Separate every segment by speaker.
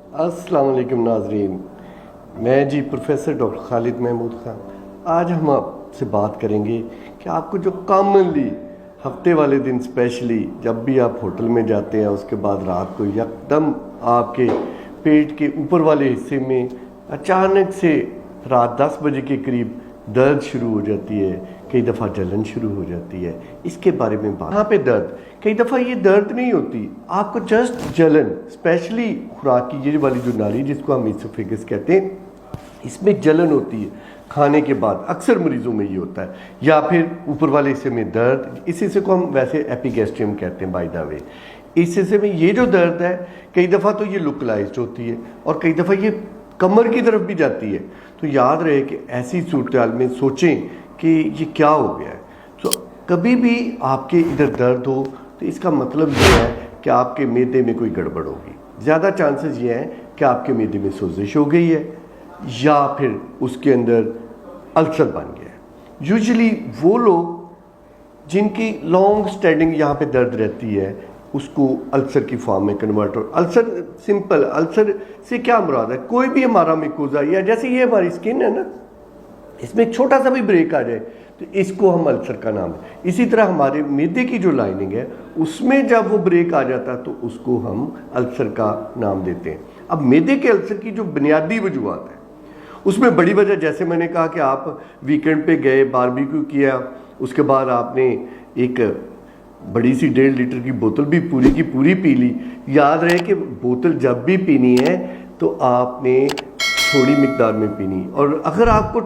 Speaker 1: अस्सलाम वालेकुम नाजरीन, मैं जी प्रोफेसर डॉक्टर खालिद महमूद ख़ान। आज हम आपसे बात करेंगे कि आपको जो कॉमनली हफ्ते वाले दिन स्पेशली जब भी आप होटल में जाते हैं उसके बाद रात को यकदम आपके पेट के ऊपर वाले हिस्से में अचानक से रात 10 बजे के करीब दर्द शुरू हो जाती है, कई दफ़ा जलन शुरू हो जाती है। इसके बारे में बात, यहाँ पे दर्द, कई दफ़ा ये दर्द नहीं होती, आपको जस्ट जलन, स्पेशली खुराक की ये वाली जो नाली जिसको हम इसोफेगस कहते हैं, इसमें जलन होती है खाने के बाद। अक्सर मरीजों में ये होता है, या फिर ऊपर वाले हिस्से में दर्द, इस हिस्से को हम वैसे एपिगैस्ट्रियम कहते हैं बाय द वे। इस हिस्से में ये जो दर्द है कई दफ़ा तो ये लोकलाइज्ड होती है और कई दफ़ा ये कमर की तरफ भी जाती है। तो याद रहे कि ऐसी सूरत में सोचें कि ये क्या हो गया है। तो कभी भी आपके इधर दर्द हो तो इसका मतलब ये है कि आपके मैदे में कोई गड़बड़ होगी। ज़्यादा चांसेस ये हैं कि आपके मैदे में सोजिश हो गई है या फिर उसके अंदर अल्सर बन गया है। यूजुअली वो लोग जिनकी लॉन्ग स्टैंडिंग यहाँ पे दर्द रहती है उसको अल्सर की फॉर्म में कन्वर्ट हो। अल्सर सिंपल, अल्सर से क्या मुराद है, कोई भी हमारा मिकोजा या जैसे ये हमारी स्किन है ना, इसमें एक छोटा सा भी ब्रेक आ जाए तो इसको हम अल्सर का नाम है। इसी तरह हमारे मैदे की जो लाइनिंग है उसमें जब वो ब्रेक आ जाता है तो उसको हम अल्सर का नाम देते हैं। अब मैदे के अल्सर की जो बुनियादी वजूहत है उसमें बड़ी वजह, जैसे मैंने कहा कि आप वीकेंड पे गए, बारबेक्यू किया, उसके बाद आपने एक बड़ी सी 1.5 लीटर की बोतल भी पूरी की पूरी पी ली। याद रहे कि बोतल जब भी पीनी है तो आपने थोड़ी मिकदार में पीनी, और अगर आपको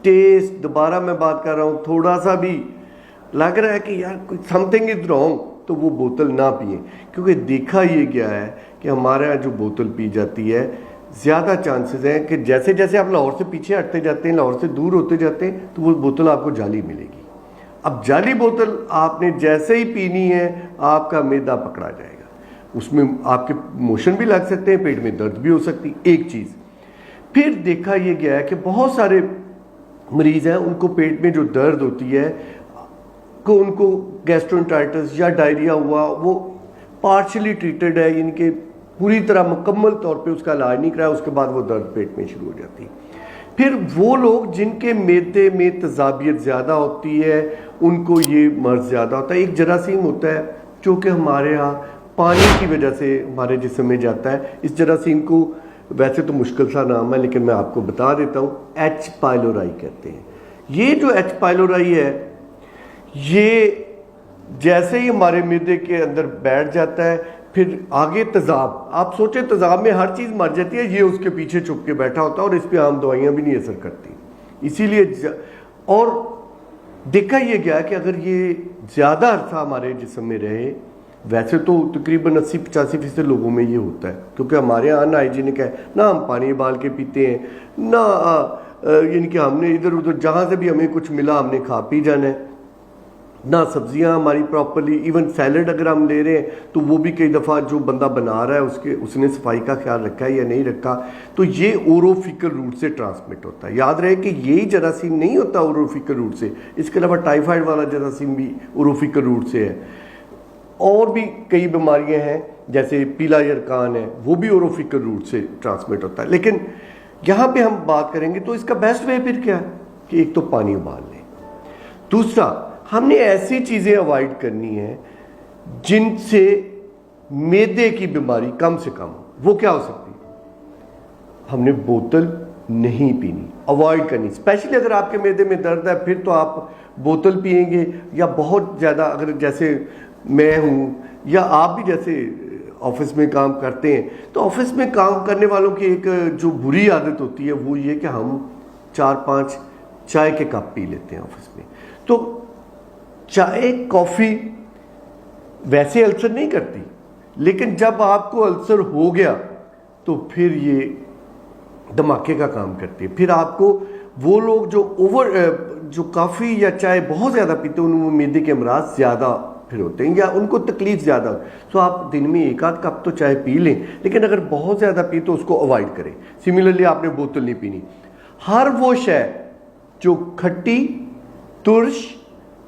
Speaker 1: टेस्ट दोबारा मैं बात कर रहा हूँ, थोड़ा सा भी लग रहा है कि यार कोई समथिंग इज रॉन्ग, तो वो बोतल ना पिए। क्योंकि देखा ये गया है कि हमारे यहाँ जो बोतल पी जाती है ज़्यादा चांसेस हैं कि जैसे जैसे आप लाहौर से पीछे हटते जाते हैं, लाहौर से दूर होते जाते हैं, तो वो बोतल आपको जाली मिलेगी। अब जाली बोतल आपने जैसे ही पीनी है आपका मैदा पकड़ा जाएगा, उसमें आपके मोशन भी लग सकते हैं, पेट में दर्द भी हो सकती, एक चीज़। फिर देखा ये गया है कि बहुत सारे मरीज़ हैं उनको पेट में जो दर्द होती है को उनको गैस्ट्रोएंटेराइटिस या डायरिया हुआ, वो पार्शली ट्रीटेड है, यानी कि पूरी तरह मुकम्मल तौर पे उसका इलाज नहीं कराया, उसके बाद वो दर्द पेट में शुरू हो जाती है। फिर वो लोग जिनके मैदे में तजाबियत ज़्यादा होती है उनको ये मर्ज़ ज़्यादा होता है। एक जरासीम होता है जो कि हमारे यहाँ पानी की वजह से हमारे जिस्म में जाता है। इस जरासीम को वैसे तो मुश्किल सा नाम है लेकिन मैं आपको बता देता हूँ, एच पाइलोराई कहते हैं। ये जो एच पाइलोराई है ये जैसे ही हमारे मैदे के अंदर बैठ जाता है फिर आगे तेज़ाब, आप सोचें तेज़ाब में हर चीज़ मर जाती है, ये उसके पीछे छुप के बैठा होता है और इस पर आम दवाइयाँ भी नहीं असर करती। इसीलिए और देखा ये गया कि अगर ये ज़्यादा अरसा हमारे जिस्म में रहे, वैसे तो तकरीबन 80-85% लोगों में ये होता है क्योंकि हमारे यहाँ अनहाइजीनिक है ना, हम पानी उबाल के पीते हैं ना, यानी कि हमने इधर उधर जहाँ से भी हमें कुछ मिला हमने खा पी जाना है ना, सब्जियां हमारी प्रॉपरली, इवन सैलड अगर हम ले रहे हैं तो वो भी कई दफ़ा जो बंदा बना रहा है उसने सफाई का ख्याल रखा है या नहीं रखा, तो ये ओरोफिकल रूट से ट्रांसमिट होता है। याद रहे कि यही जरासीम नहीं होता ओरोफिकल रूट से, इसके अलावा टाइफाइड वाला जरासीम भी ओरोफिकल रूट से है, और भी कई बीमारियाँ हैं जैसे पीला यरकान है, वो भी ओरोफिकल रूट से ट्रांसमिट होता है। लेकिन यहाँ पर हम बात करेंगे तो इसका बेस्ट वे फिर क्या है कि एक तो पानी उबाल लें, दूसरा हमने ऐसी चीज़ें अवॉइड करनी है जिनसे मैदे की बीमारी कम से कम हो। वो क्या हो सकती है, हमने बोतल नहीं पीनी, अवॉइड करनी। स्पेशली अगर आपके मैदे में दर्द है फिर तो आप बोतल पिएंगे, या बहुत ज़्यादा अगर जैसे मैं हूँ या आप भी जैसे ऑफिस में काम करते हैं तो ऑफिस में काम करने वालों की एक जो बुरी आदत होती है वो ये कि हम 4-5 चाय के कप पी लेते हैं ऑफिस में। तो चाय कॉफ़ी वैसे अल्सर नहीं करती, लेकिन जब आपको अल्सर हो गया तो फिर ये धमाके का काम करती है। फिर आपको वो लोग जो कॉफ़ी या चाय बहुत ज़्यादा पीते हैं उनमें मैदे के अमराज ज़्यादा फिर होते हैं या उनको तकलीफ ज़्यादा, तो आप दिन में 1-8 कप तो चाय पी लें, लेकिन अगर बहुत ज़्यादा पी तो उसको अवॉइड करें। सिमिलरली आपने बोतल नहीं पीनी। हर वो शय जो खट्टी, तुर्श,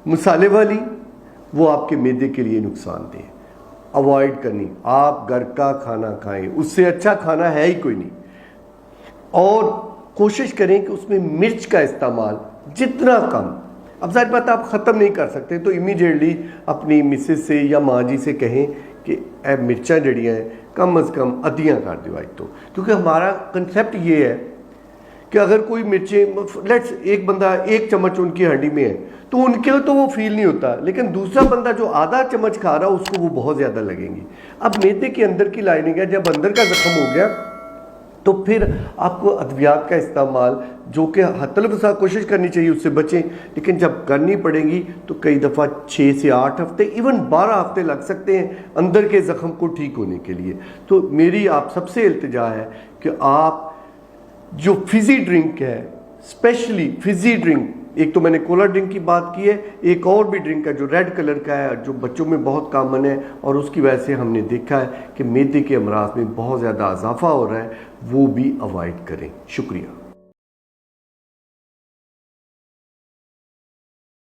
Speaker 1: मसाले वाली, वो आपके मैदे के लिए नुकसानदेह है। अवॉइड करनी। आप घर का खाना खाएं, उससे अच्छा खाना है ही कोई नहीं। और कोशिश करें कि उसमें मिर्च का इस्तेमाल जितना कम, अब जाहिर बात आप ख़त्म नहीं कर सकते तो इमीडिएटली अपनी मिसेस से या माँ जी से कहें कि ए मिर्चा जड़ियाँ हैं कम अज़ कम अद्धियाँ कर दो आज तो, क्योंकि हमारा कंसेप्ट ये है कि अगर कोई मिर्चें लेट्स एक बंदा 1 चम्मच उनकी हड्डी में है तो उनके तो वो फील नहीं होता, लेकिन दूसरा बंदा जो आधा चम्मच खा रहा है उसको वो बहुत ज़्यादा लगेंगी। अब मैदे के अंदर की लाइनिंग है, जब अंदर का ज़ख्म हो गया तो फिर आपको अद्वियात का इस्तेमाल जो कि हतलफसा कोशिश करनी चाहिए उससे बचें, लेकिन जब करनी पड़ेगी तो कई दफ़ा 6 से 8 हफ्ते इवन 12 हफ्ते लग सकते हैं अंदर के ज़ख्म को ठीक होने के लिए। तो मेरी आप सबसे इल्तिजा है कि आप जो फिज़ी ड्रिंक है, स्पेशली फिज़ी ड्रिंक, एक तो मैंने कोला ड्रिंक की बात की है, एक और भी ड्रिंक है जो रेड कलर का है जो बच्चों में बहुत कॉमन है और उसकी वजह से हमने देखा है कि मैदे के अमराज में बहुत ज़्यादा इजाफा हो रहा है, वो भी अवॉइड करें। शुक्रिया।